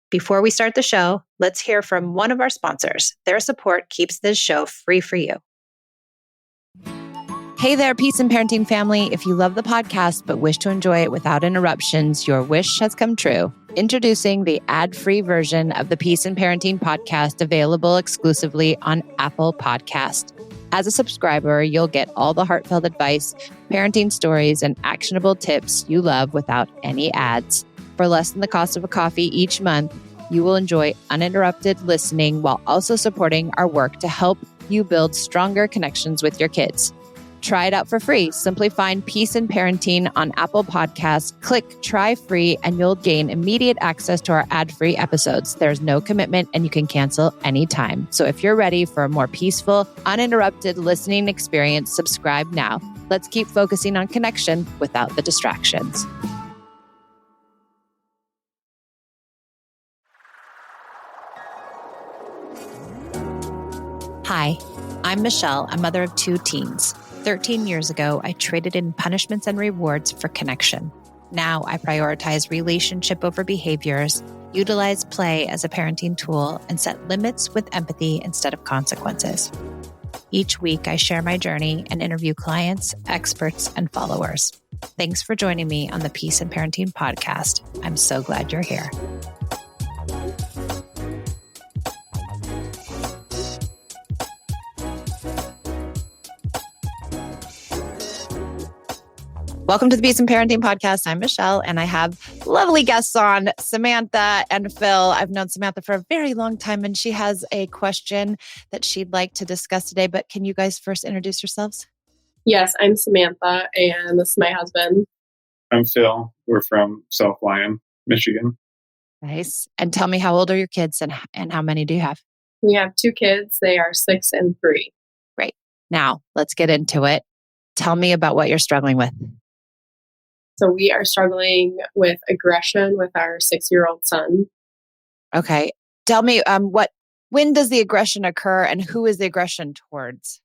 Before we start the show, let's hear from one of our sponsors. Their support keeps this show free for you. Hey there, Peace and Parenting family. If you love the podcast but wish to enjoy it without interruptions, your wish has come true. Introducing the ad-free version of the Peace and Parenting podcast, available exclusively on Apple Podcast. As a subscriber, you'll get all the heartfelt advice, parenting stories, and actionable tips you love without any ads. For less than the cost of a coffee each month, you will enjoy uninterrupted listening while also supporting our work to help you build stronger connections with your kids. Try it out for free. Simply find Peace and Parenting on Apple Podcasts, click Try Free, and you'll gain immediate access to our ad-free episodes. There's no commitment and you can cancel anytime. So if you're ready for a more peaceful, uninterrupted listening experience, subscribe now. Let's keep focusing on connection without the distractions. Hi, I'm Michelle, a mother of 2 teens. 13 years ago, I traded in punishments and rewards for connection. Now I prioritize relationship over behaviors, utilize play as a parenting tool, and set limits with empathy instead of consequences. Each week, I share my journey and interview clients, experts, and followers. Thanks for joining me on the Peace and Parenting podcast. I'm so glad you're here. Welcome to the Peace and Parenting podcast. I'm Michelle, and I have lovely guests on, Samantha and Phil. I've known Samantha for a very long time, and she has a question that she'd like to discuss today. But can you guys first introduce yourselves? Yes, I'm Samantha, and this is my husband. I'm Phil. We're from South Lyon, Michigan. Nice. And tell me, how old are your kids, and how many do you have? We have 2 kids. They are 6 and 3. Great. Now, let's get into it. Tell me about what you're struggling with. So we are struggling with aggression with our 6-year-old son. Okay. Tell me, when does the aggression occur, and who is the aggression towards?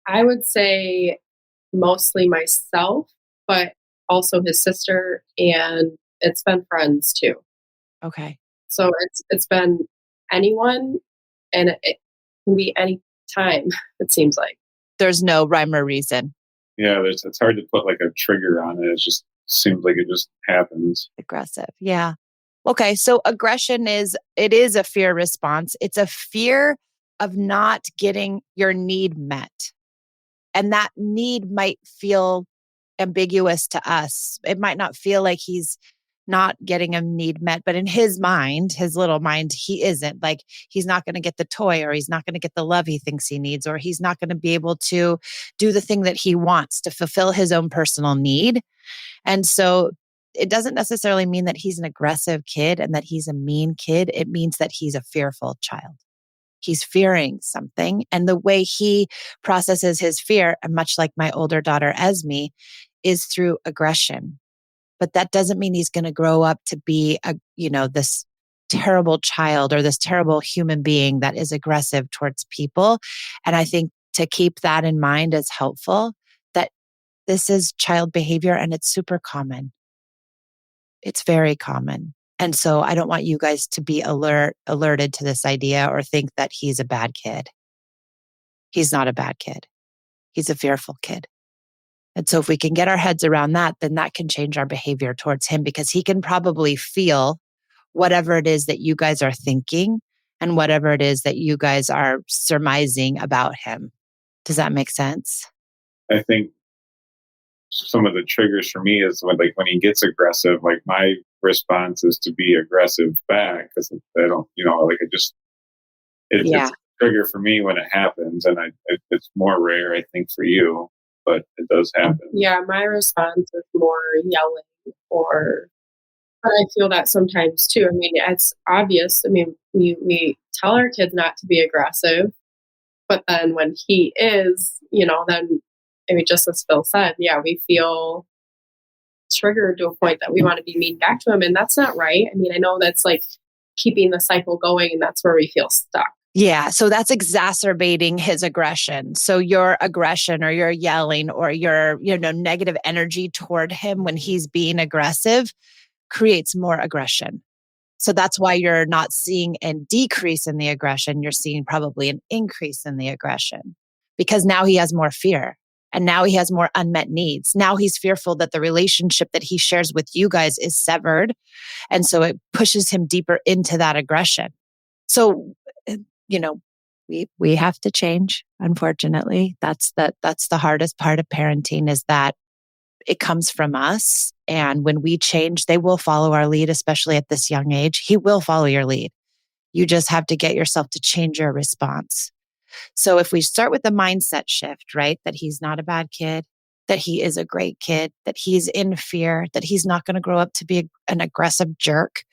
I would say mostly myself, but also his sister, and it's been friends too. Okay. So it's been anyone, and it can be any time, it seems like. There's no rhyme or reason. Yeah, it's hard to put like a trigger on it. It just seems like it just happens. Aggressive. Yeah. Okay. So aggression is a fear response. It's a fear of not getting your need met. And that need might feel ambiguous to us. It might not feel like he's not getting a need met, but in his mind, his little mind, he isn't. Like, he's not going to get the toy, or he's not going to get the love he thinks he needs, or he's not going to be able to do the thing that he wants to fulfill his own personal need. And so it doesn't necessarily mean that he's an aggressive kid and that he's a mean kid. It means that he's a fearful child. He's fearing something. And the way he processes his fear, and much like my older daughter, Esme, is through aggression. But that doesn't mean he's going to grow up to be this terrible child or this terrible human being that is aggressive towards people. And I think to keep that in mind is helpful, that this is child behavior and it's super common. It's very common. And so I don't want you guys to be alerted to this idea or think that he's a bad kid. He's not a bad kid. He's a fearful kid. And so if we can get our heads around that, then that can change our behavior towards him, because he can probably feel whatever it is that you guys are thinking and whatever it is that you guys are surmising about him. Does that make sense? I think some of the triggers for me is when he gets aggressive, like my response is to be aggressive back, because I don't, it's a trigger for me when it happens, and it's more rare, I think, for you. But it does happen. Yeah, my response is more yelling, but I feel that sometimes too. I mean, it's obvious. I mean, we tell our kids not to be aggressive, but then when he is, then, I mean, just as Phil said, yeah, we feel triggered to a point that we want to be mean back to him. And that's not right. I mean, I know that's like keeping the cycle going, and that's where we feel stuck. Yeah. So that's exacerbating his aggression. So your aggression or your yelling or your, negative energy toward him when he's being aggressive creates more aggression. So that's why you're not seeing a decrease in the aggression. You're seeing probably an increase in the aggression because now he has more fear and now he has more unmet needs. Now he's fearful that the relationship that he shares with you guys is severed. And so it pushes him deeper into that aggression. So, you know, we have to change, unfortunately. That's the hardest part of parenting is that it comes from us. And when we change, they will follow our lead, especially at this young age. He will follow your lead. You just have to get yourself to change your response. So if we start with the mindset shift, right, that he's not a bad kid, that he is a great kid, that he's in fear, that he's not going to grow up to be an aggressive jerk,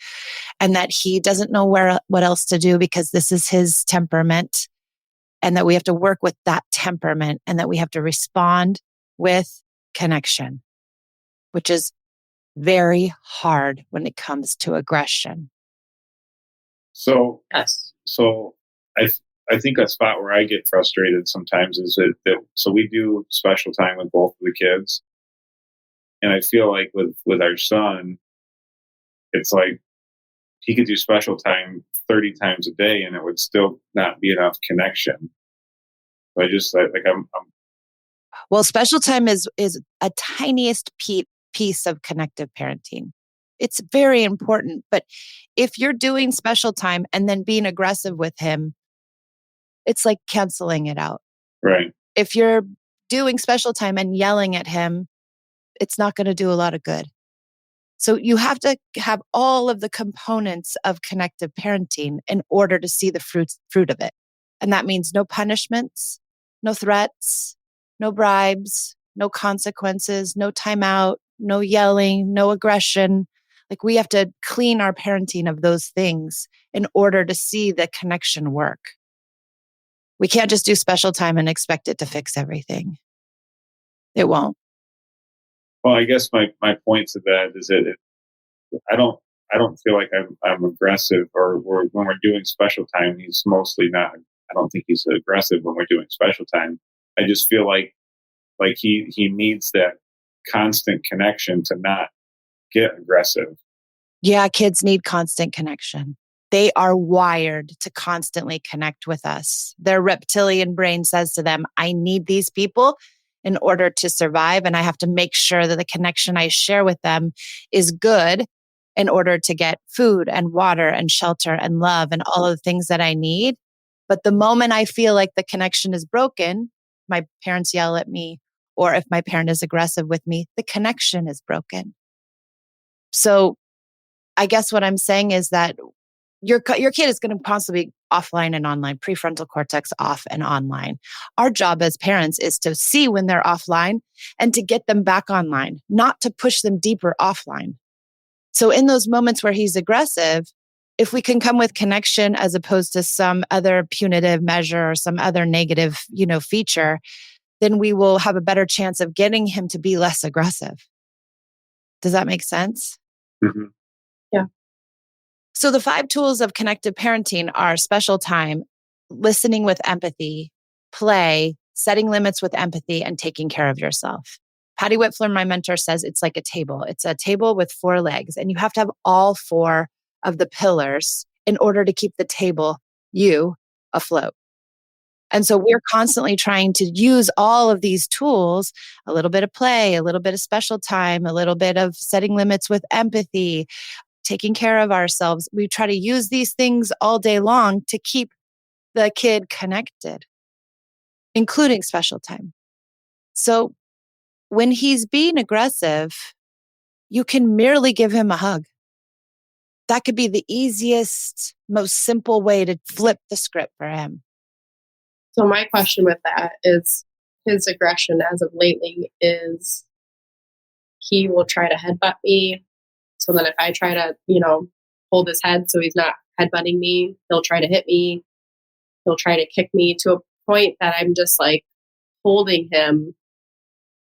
and that he doesn't know what else to do because this is his temperament, and that we have to work with that temperament, and that we have to respond with connection, which is very hard when it comes to aggression. So, Yes. so I think a spot where I get frustrated sometimes is that so we do special time with both of the kids, and I feel like with our son, it's like he could do special time 30 times a day, and it would still not be enough connection. So I just like I'm Well, special time is a tiniest piece of connective parenting. It's very important, but if you're doing special time and then being aggressive with him, it's like canceling it out. right. If you're doing special time and yelling at him, it's not going to do a lot of good. So you have to have all of the components of connective parenting in order to see the fruit of it. And that means no punishments, no threats, no bribes, no consequences, no timeout, no yelling, no aggression. Like we have to clean our parenting of those things in order to see the connection work. We can't just do special time and expect it to fix everything. It won't. Well, I guess my point to that is that I don't I don't feel like I'm aggressive when we're doing special time. He's mostly not. I don't think he's aggressive when we're doing special time. I just feel like he needs that constant connection to not get aggressive. Yeah, kids need constant connection. They are wired to constantly connect with us. Their reptilian brain says to them, I need these people in order to survive. And I have to make sure that the connection I share with them is good in order to get food and water and shelter and love and all of the things that I need. But the moment I feel like the connection is broken, my parents yell at me, or if my parent is aggressive with me, the connection is broken. So I guess what I'm saying is that your kid is going to constantly be offline and online, prefrontal cortex off and online. Our job as parents is to see when they're offline and to get them back online, not to push them deeper offline. So in those moments where he's aggressive, if we can come with connection as opposed to some other punitive measure or some other negative, feature, then we will have a better chance of getting him to be less aggressive. Does that make sense? Mm-hmm. Yeah. So the 5 tools of connected parenting are special time, listening with empathy, play, setting limits with empathy, and taking care of yourself. Patty Whitfler, my mentor, says it's like a table. It's a table with 4 legs, and you have to have all 4 of the pillars in order to keep the table, you, afloat. And so we're constantly trying to use all of these tools, a little bit of play, a little bit of special time, a little bit of setting limits with empathy, taking care of ourselves. We try to use these things all day long to keep the kid connected, including special time. So when he's being aggressive, you can merely give him a hug. That could be the easiest, most simple way to flip the script for him. So my question with that is his aggression as of lately is he will try to headbutt me. So then if I try to, hold his head so he's not headbutting me, he'll try to hit me. He'll try to kick me to a point that I'm just like holding him.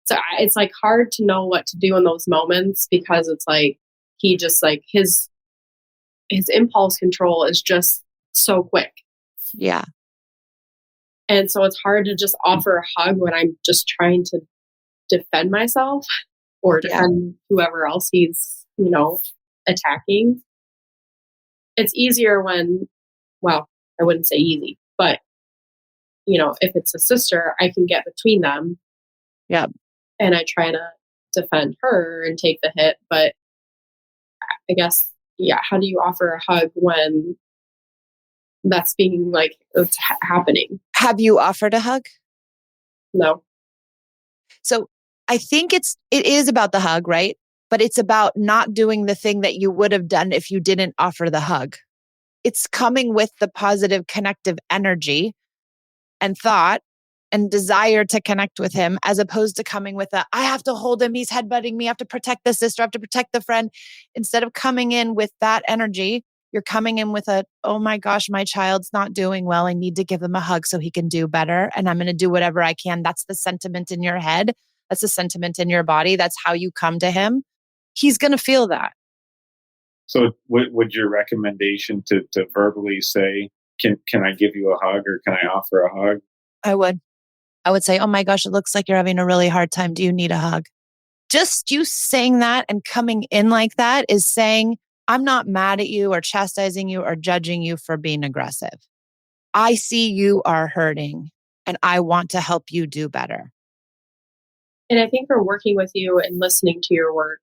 So it's like hard to know what to do in those moments because it's like he just like his impulse control is just so quick. Yeah. And so it's hard to just offer a hug when I'm just trying to defend myself or defend whoever else he's, attacking. it's easier when, well, I wouldn't say easy, but if it's a sister, I can get between them Yeah. and I try to defend her and take the hit. But I guess, yeah, how do you offer a hug when that's being like, it's happening? Have you offered a hug? No. So I think it is about the hug, right? But it's about not doing the thing that you would have done if you didn't offer the hug. It's coming with the positive connective energy and thought and desire to connect with him, as opposed to coming with I have to hold him, he's headbutting me, I have to protect the sister, I have to protect the friend. Instead of coming in with that energy, you're coming in with oh my gosh, my child's not doing well. I need to give him a hug so he can do better. And I'm going to do whatever I can. That's the sentiment in your head. That's the sentiment in your body. That's how you come to him. He's going to feel that. So would your recommendation to verbally say, can I give you a hug or can I offer a hug? I would say, oh my gosh, it looks like you're having a really hard time. Do you need a hug? Just you saying that and coming in like that is saying, I'm not mad at you or chastising you or judging you for being aggressive. I see you are hurting and I want to help you do better. And I think for working with you and listening to your work,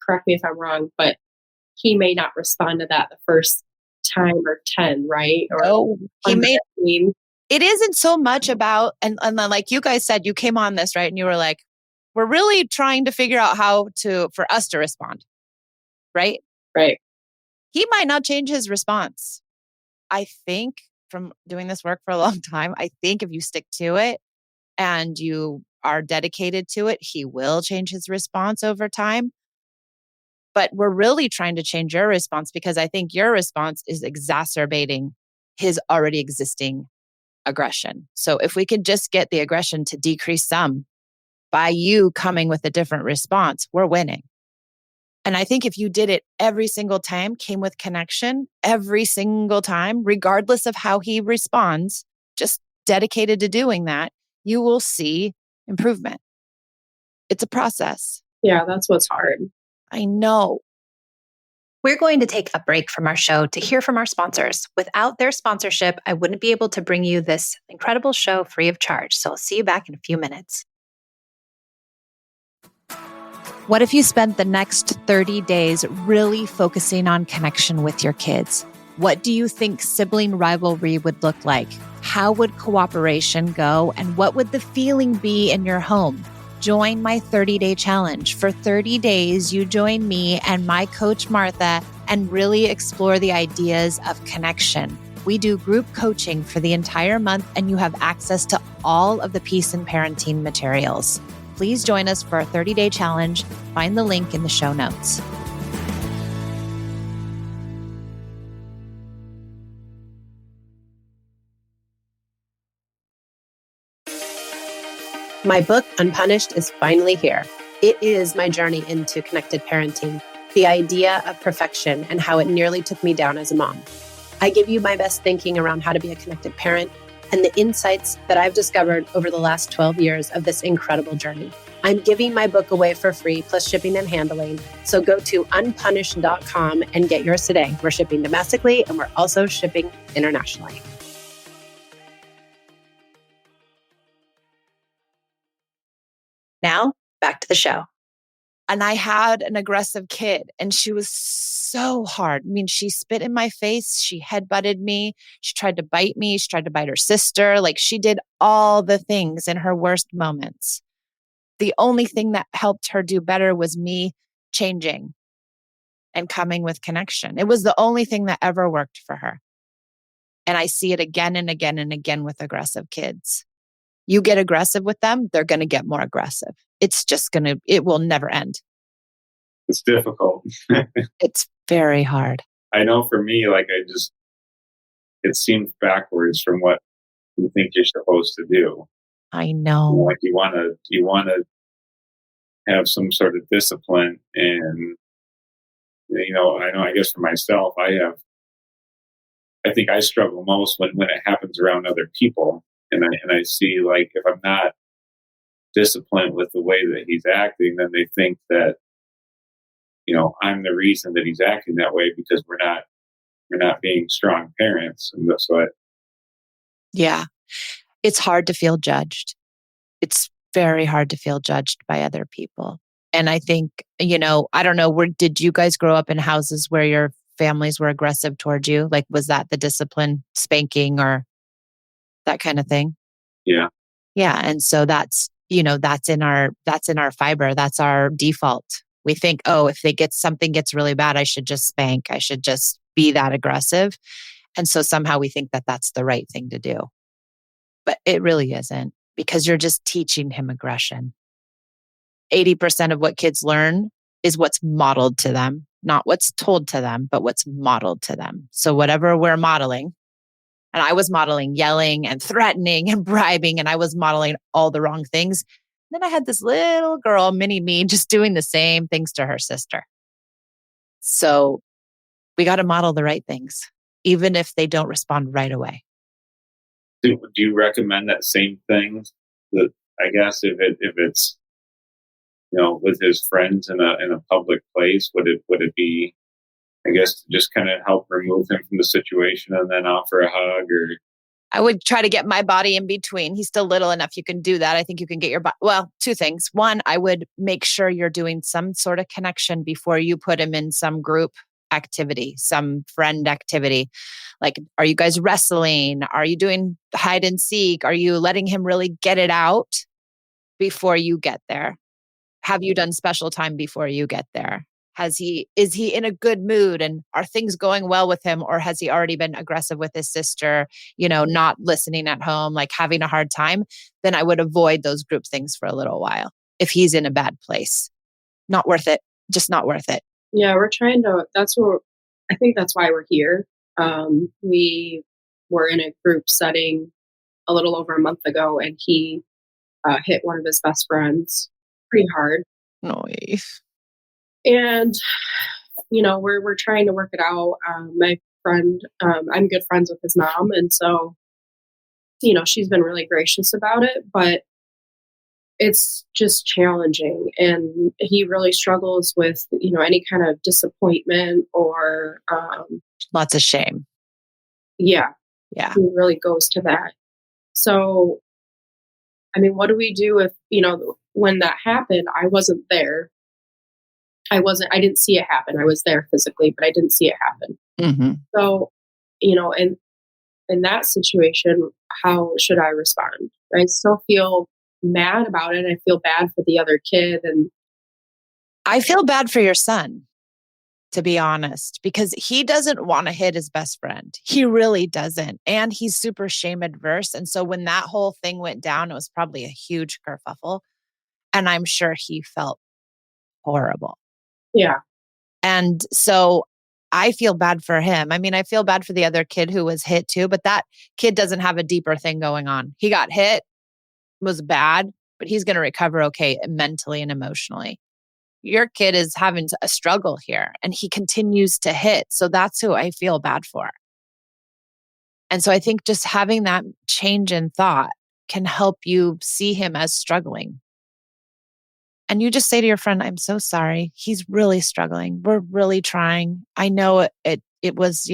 correct me if I'm wrong, but he may not respond to that the first time or 10, right? Or he may. It isn't so much about, and then like you guys said, you came on this, right? And you were like, we're really trying to figure out for us to respond, right? Right. He might not change his response. I think from doing this work for a long time, I think if you stick to it and you are dedicated to it, he will change his response over time. But we're really trying to change your response because I think your response is exacerbating his already existing aggression. So if we could just get the aggression to decrease some by you coming with a different response, we're winning. And I think if you did it every single time, came with connection every single time, regardless of how he responds, just dedicated to doing that, you will see improvement. It's a process. Yeah, that's what's hard. I know. We're going to take a break from our show to hear from our sponsors. Without their sponsorship, I wouldn't be able to bring you this incredible show free of charge. So I'll see you back in a few minutes. What if you spent the next 30 days really focusing on connection with your kids? What do you think sibling rivalry would look like? How would cooperation go? And what would the feeling be in your home? Join my 30-day challenge. For 30 days, you join me and my coach, Martha, and really explore the ideas of connection. We do group coaching for the entire month, and you have access to all of the Peace and Parenting materials. Please join us for our 30-day challenge. Find the link in the show notes. My book, Unpunished, is finally here. It is my journey into connected parenting, the idea of perfection and how it nearly took me down as a mom. I give you my best thinking around how to be a connected parent and the insights that I've discovered over the last 12 years of this incredible journey. I'm giving my book away for free, plus shipping and handling. So go to unpunished.com and get yours today. We're shipping domestically and we're also shipping internationally. Now, back to the show. And I had an aggressive kid and she was so hard. I mean, she spit in my face. She headbutted me. She tried to bite me. She tried to bite her sister. Like she did all the things in her worst moments. The only thing that helped her do better was me changing and coming with connection. It was the only thing that ever worked for her. And I see it again and again and again with aggressive kids. You get aggressive with them, they're going to get more aggressive. It will never end. It's difficult. It's very hard. I know for me, it seems backwards from what you think you're supposed to do. I know. Like you want to have some sort of discipline, and I guess for myself, I think I struggle most when it happens around other people, and I see like if I'm not disciplined with the way that he's acting, then they think that I'm the reason that he's acting that way because we're not we're not being strong parents. And that's what, Yeah. It's hard to feel judged. It's very hard to feel judged by other people. And I think, I don't know, did you guys grow up in houses where your families were aggressive towards you? Like, was that the discipline, spanking or that kind of thing? yeah. Yeah. And so that's in our fiber. That's our default. We think, oh, if something gets really bad, I should just spank. I should just be that aggressive. And so somehow we think that that's the right thing to do. But it really isn't, because you're just teaching him aggression. 80% of what kids learn is what's modeled to them, not what's told to them, but what's modeled to them. So whatever we're modeling, and I was modeling yelling and threatening and bribing, and I was modeling all the wrong things. Then I had this little girl, mini me, just doing the same things to her sister. So we got to model the right things, even if they don't respond right away. Do you recommend that same thing? That, I guess if it's with his friends in a public place, would it be, I guess, to just kind of help remove him from the situation and then offer a hug? Or I would try to get my body in between. He's still little enough. You can do that. I think you can get your body. Well, two things. One, I would make sure you're doing some sort of connection before you put him in some group activity, some friend activity. Like, are you guys wrestling? Are you doing hide and seek? Are you letting him really get it out before you get there? Have you done special time before you get there? Is he in a good mood, and are things going well with him, or has he already been aggressive with his sister, not listening at home, like having a hard time? Then I would avoid those group things for a little while. If he's in a bad place, not worth it, just not worth it. Yeah, we're trying to, I think that's why we're here. We were in a group setting a little over a month ago, and he hit one of his best friends pretty hard. Nice. And, we're trying to work it out. My friend, I'm good friends with his mom. And so, she's been really gracious about it, but it's just challenging. And he really struggles with, any kind of disappointment or, lots of shame. Yeah. Yeah. He really goes to that. So, I mean, what do we do if, when that happened, I wasn't there. I didn't see it happen. I was there physically, but I didn't see it happen. Mm-hmm. So, in that situation, how should I respond? I still feel mad about it. I feel bad for the other kid. And I feel bad for your son, to be honest, because he doesn't want to hit his best friend. He really doesn't. And he's super shame adverse. And so when that whole thing went down, it was probably a huge kerfuffle. And I'm sure he felt horrible. Yeah. And so I feel bad for him. I mean, I feel bad for the other kid who was hit too, but that kid doesn't have a deeper thing going on. He got hit, was bad, but he's going to recover okay mentally and emotionally. Your kid is having a struggle here, and he continues to hit. So that's who I feel bad for. And so I think just having that change in thought can help you see him as struggling. And you just say to your friend, I'm so sorry. He's really struggling. We're really trying. I know it was,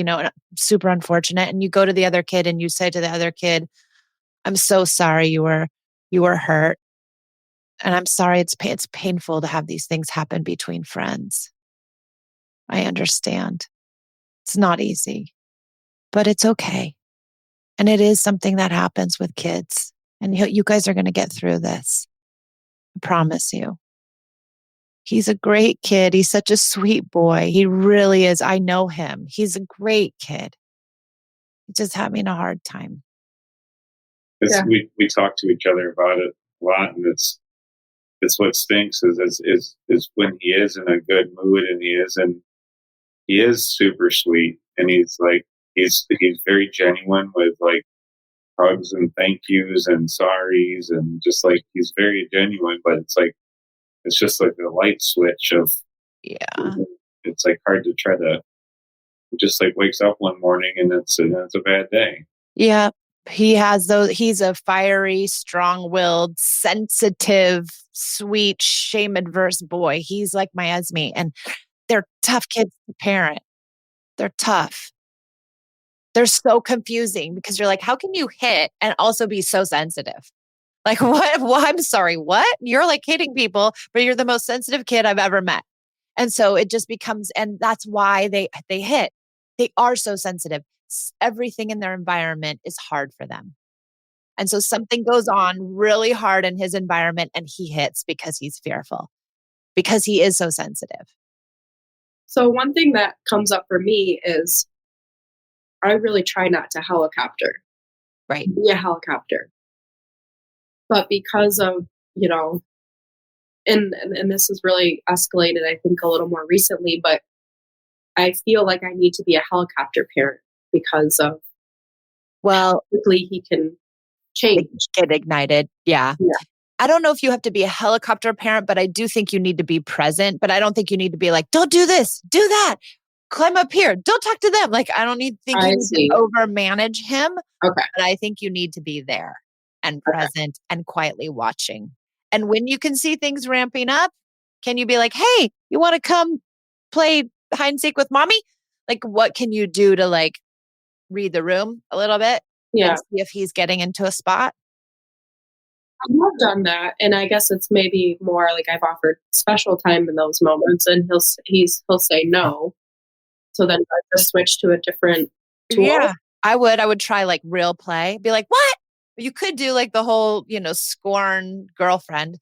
super unfortunate. And you go to the other kid and you say to the other kid, I'm so sorry you were hurt. And I'm sorry it's painful to have these things happen between friends. I understand. It's not easy, but it's okay. And it is something that happens with kids. And you guys are going to get through this. I promise you. He's a great kid. He's such a sweet boy. He really is. I know him. He's a great kid. He's just having a hard time. Yeah. We talk to each other about it a lot, and it's what stinks is when he is in a good mood, and he is super sweet, and he's very genuine with like hugs and thank yous and sorries, and just like he's very genuine, but it's just like the light switch of, it's like hard to try to, it just like wakes up one morning and it's a bad day. Yeah. He's a fiery, strong-willed, sensitive, sweet, shame-adverse boy. He's like my Esme, and they're tough kids to parent. They're tough. They're so confusing because you're like, how can you hit and also be so sensitive? Like, what? Well, I'm sorry, what? You're like hitting people, but you're the most sensitive kid I've ever met. And so it just becomes, and that's why they hit. They are so sensitive. Everything in their environment is hard for them. And so something goes on really hard in his environment and he hits because he's fearful, because he is so sensitive. So one thing that comes up for me is I really try not to helicopter, Right. be a helicopter. But because of, and this has really escalated, I think, a little more recently, but I feel like I need to be a helicopter parent because of how Well, quickly he can they change. get ignited. Yeah. Yeah. I don't know if you have to be a helicopter parent, but I do think you need to be present. But I don't think you need to be like, don't do this, do that, climb up here, don't talk to them. Like, I don't think you I need see. to over manage him, Okay. but I think you need to be there and present and quietly watching. And when you can see things ramping up, can you be like, hey, you want to come play hide and seek with mommy? Like, what can you do to like read the room a little bit Yeah. and see if he's getting into a spot? I have done that, and I guess it's maybe more like I've offered special time in those moments, and he'll say no. So then I just switch to a different tool. Yeah, I would try like real play. Be like, what? You could do like the whole, scorn girlfriend.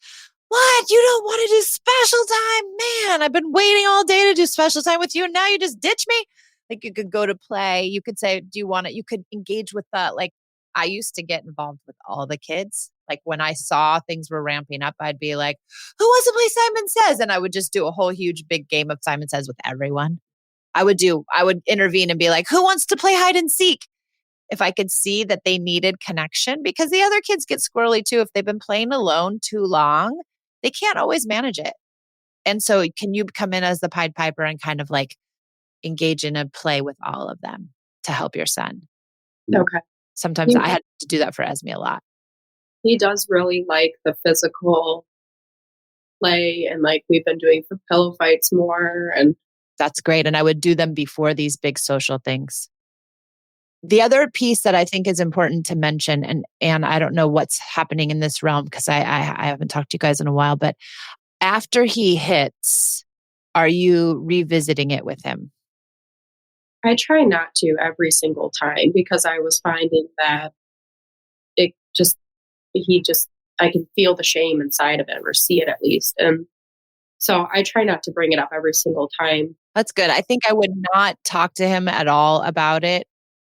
What? You don't want to do special time? Man, I've been waiting all day to do special time with you. And now you just ditch me? Like you could go to play. You could say, do you want it? You could engage with that. Like I used to get involved with all the kids. Like when I saw things were ramping up, I'd be like, who wants to play Simon Says? And I would just do a whole huge big game of Simon Says with everyone. I would intervene and be like, who wants to play hide and seek? If I could see that they needed connection, because the other kids get squirrely too. If they've been playing alone too long, they can't always manage it. And so can you come in as the Pied Piper and kind of like engage in a play with all of them to help your son? Okay. Sometimes I had to do that for Esme a lot. He does really like the physical play, and like we've been doing the pillow fights more, and That's great. And I would do them before these big social things. The other piece that I think is important to mention, and I don't know what's happening in this realm because I haven't talked to you guys in a while, but after he hits, are you revisiting it with him? I try not to every single time because I was finding that it just I can feel the shame inside of him, or see it at least. And so I try not to bring it up every single time. That's good. I think I would not talk to him at all about it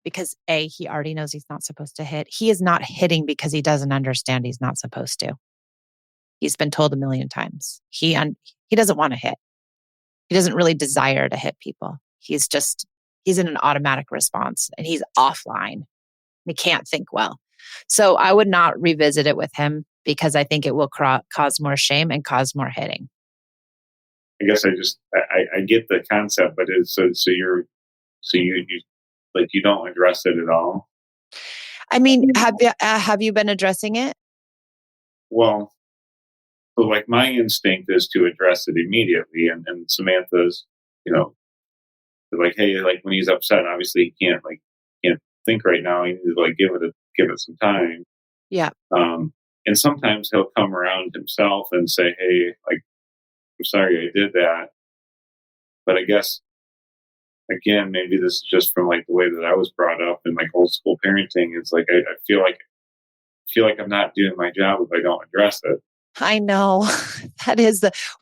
because he already knows he's not supposed to hit. He is not hitting because he doesn't understand he's not supposed to. He's been told a million times. He doesn't want to hit. He doesn't really desire to hit people. He's in an automatic response and he's offline. He can't think well. So I would not revisit it with him because I think it will cause more shame and cause more hitting. I guess I get the concept, but it's so you like you don't address it at all. I mean, have you been addressing it? Well, so like my instinct is to address it immediately, and Samantha's, like, hey, like when he's upset, obviously he can't think right now. He needs to like give it some time. Yeah. And sometimes he'll come around himself and say, hey, like, I'm sorry I did that. But I guess, again, maybe this is just from like the way that I was brought up in like old school parenting. It's like, I feel like I'm not doing my job if I don't address it. I know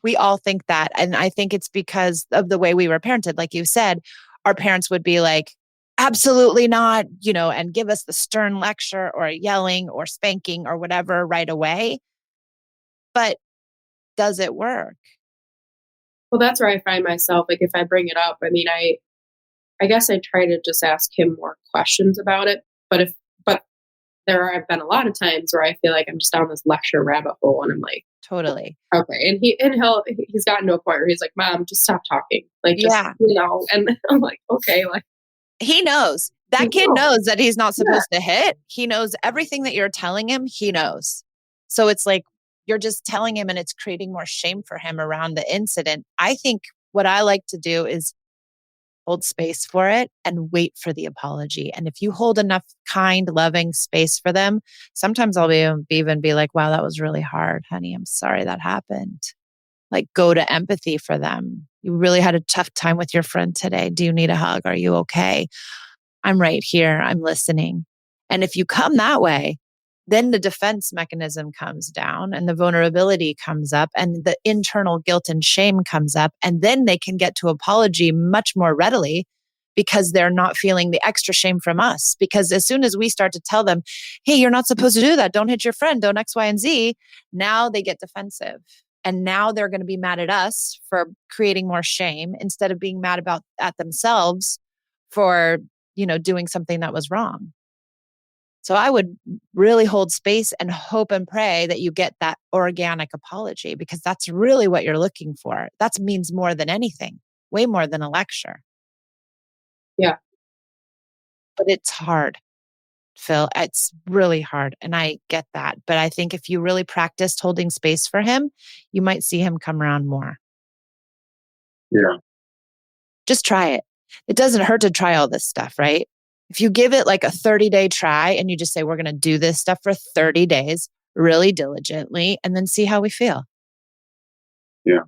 we all think that. And I think it's because of the way we were parented. Like you said, our parents would be like, absolutely not, and give us the stern lecture or yelling or spanking or whatever right away. But does it work? Well, that's where I find myself. Like if I bring it up, I mean, I guess I try to just ask him more questions about it. But there have been a lot of times where I feel like I'm just down this lecture rabbit hole, and I'm like, totally. Okay. And he's gotten to a point where he's like, Mom, just stop talking. Like, just, Yeah. and I'm like, okay, like he knows. That kid knows that he's not supposed to hit. He knows everything that you're telling him. He knows. So it's like, you're just telling him and it's creating more shame for him around the incident. I think what I like to do is hold space for it, and wait for the apology. And if you hold enough kind, loving space for them, sometimes I'll even be like, wow, that was really hard, honey. I'm sorry that happened. Like, go to empathy for them. You really had a tough time with your friend today. Do you need a hug? Are you okay? I'm right here. I'm listening. And if you come that way, then the defense mechanism comes down and the vulnerability comes up and the internal guilt and shame comes up. And then they can get to apology much more readily because they're not feeling the extra shame from us. Because as soon as we start to tell them, hey, you're not supposed to do that. Don't hit your friend. Don't X, Y, and Z. Now they get defensive. And now they're going to be mad at us for creating more shame instead of being mad at themselves for, doing something that was wrong. So I would really hold space and hope and pray that you get that organic apology, because that's really what you're looking for. That means more than anything, way more than a lecture. Yeah. But it's hard, Phil. It's really hard. And I get that. But I think if you really practiced holding space for him, you might see him come around more. Yeah. Just try it. It doesn't hurt to try all this stuff, right? If you give it like a 30-day try and you just say, we're going to do this stuff for 30 days, really diligently, and then see how we feel. Yeah.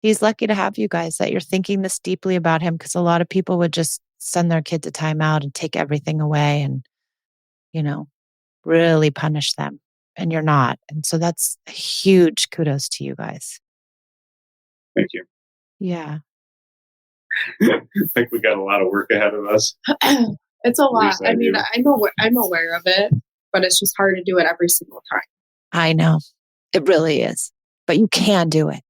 He's lucky to have you guys, that you're thinking this deeply about him, because a lot of people would just send their kid to timeout and take everything away and, really punish them. And you're not. And so that's a huge kudos to you guys. Thank you. Yeah. I think we got a lot of work ahead of us. It's a lot. I mean, I'm aware of it, but it's just hard to do it every single time. I know. It really is. But you can do it.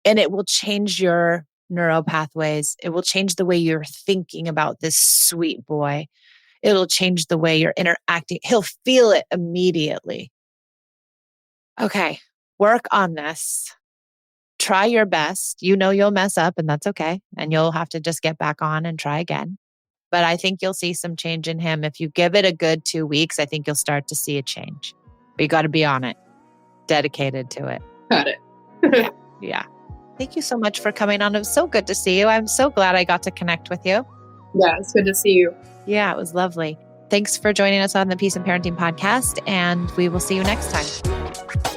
And it will change your neural pathways. It will change the way you're thinking about this sweet boy. It'll change the way you're interacting. He'll feel it immediately. Okay. Work on this. Try your best. You'll mess up, and that's okay. And you'll have to just get back on and try again. But I think you'll see some change in him. If you give it a good 2 weeks, I think you'll start to see a change. But you got to be on it, dedicated to it. Got it. Yeah. Thank you so much for coming on. It was so good to see you. I'm so glad I got to connect with you. Yeah, it's good to see you. Yeah, it was lovely. Thanks for joining us on the Peace and Parenting podcast, and we will see you next time.